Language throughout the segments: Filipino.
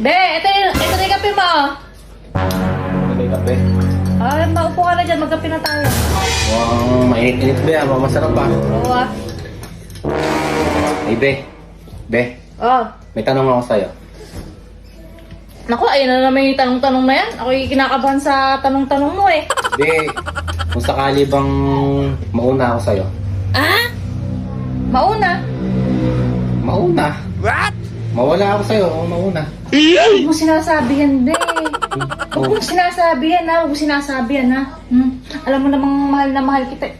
Be, ito na yung kape mo. May kape. Ay, maupo ka na dyan. Magkape na tayo. Wow, mainit-init ba? Masarap ba? Oo ah. Ay, Be. Be, Oh. may tanong ako sa'yo. Naku, ayun na naman yung tanong-tanong na yan. Ako'y kinakabahan sa tanong-tanong mo eh. Be, kung sakali bang mauna ako sa'yo. Ah? Mauna? Mauna? What? Mawala ako sa'yo kung mauna. Huwag mo sinasabi yan, be. Huwag mo sinasabi yan, ha? Huwag mo sinasabi yan, ha? Alam mo namang mahal na mahal kita.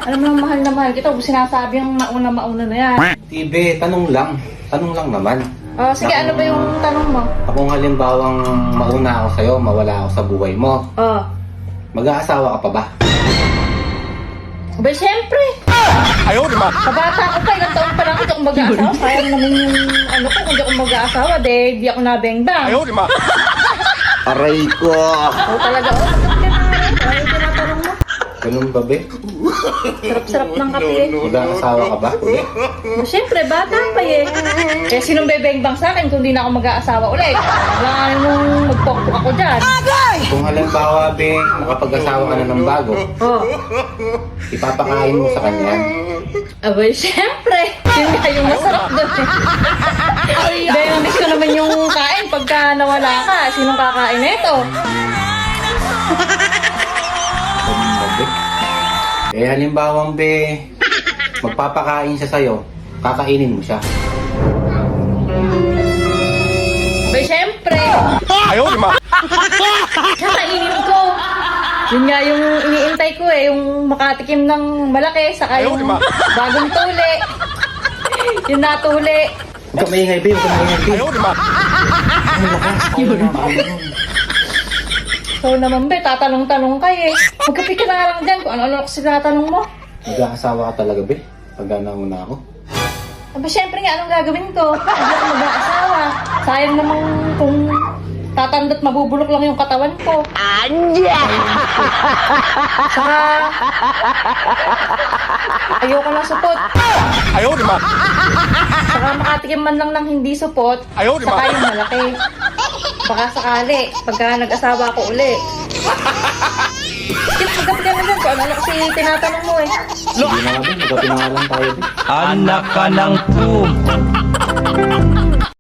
Alam mo namang mahal na mahal kita. Huwag mo sinasabi yung mauna na yan. Di, Be, tanong lang. Tanong lang naman. Oh, sige, ano ba yung tanong mo? Kung halimbawang mauna ako sa'yo, mawala ako sa buhay mo, Oh. mag-aasawa ka pa ba? Ba, siyempre. Ayaw, di ba? Kabata ko pa, ilang taon pa lang ako kung mag-aasawa. Sayang naman yung ano ko, kung di ako mag-aasawa, di ako nabengbang. Ayaw, di ba? Aray ko! Oo talaga, oh. Ano yung tinatanong mo? Ganun ba, Be? Sarap-sarap ng kape eh. Mag-aasawa ka ba? Be? Oh, siyempre, bata pa eh. Kaya sinong bebengbang sa akin kung di na ako mag-aasawa ulit? Wala nga nung magpokpok ako dyan. Kung halimbawa, Be, nakapag-asawa ka na ng bago, Oh. ipapakain mo sa kanya. Abay, siyempre. Yun nga yung masarap doon eh. Dahil miss ko naman yung kain pagka nawala ka. Sinong kakain na ito? Ganun ba, Be? Eh, halimbawang, Be, magpapakain siya sa'yo, kakainin mo siya. Abay, siyempre. Ayaw, di ba? Kakainin ko. Yun nga yung iniintay ko eh, yung makatikim ng malaki, saka Ayaw, yung di ba? bagong tuli. Yung natuli. Huwag ka maingay, Be. Huwag ka maingay, Be. Ayaw, di ba? So naman ba, tatanong-tanong ka eh. Magkapi ka na nga lang dyan kung ano-ano kasi tatanong mo. Mag-aasawa ka talaga, Be? Pagka nauna ako. Aba, syempre nga, anong gagawin ko? Hindi ako mag-aasawa. Sayang naman kung tatanda't mabubulok lang yung katawan ko. Saka, ayoko na supot. Ayaw, di ba? Saka makatikim man lang ng hindi supot, Ayaw, di ba? saka yung malaki. Baka sakali, pagka nag-asawa ko uli. Sige, magkapi ka na dyan kung ano kasi tinatanong mo eh. Sige na nga, Be. Magkapinangalan tayo, Be. Anak ka ng pum.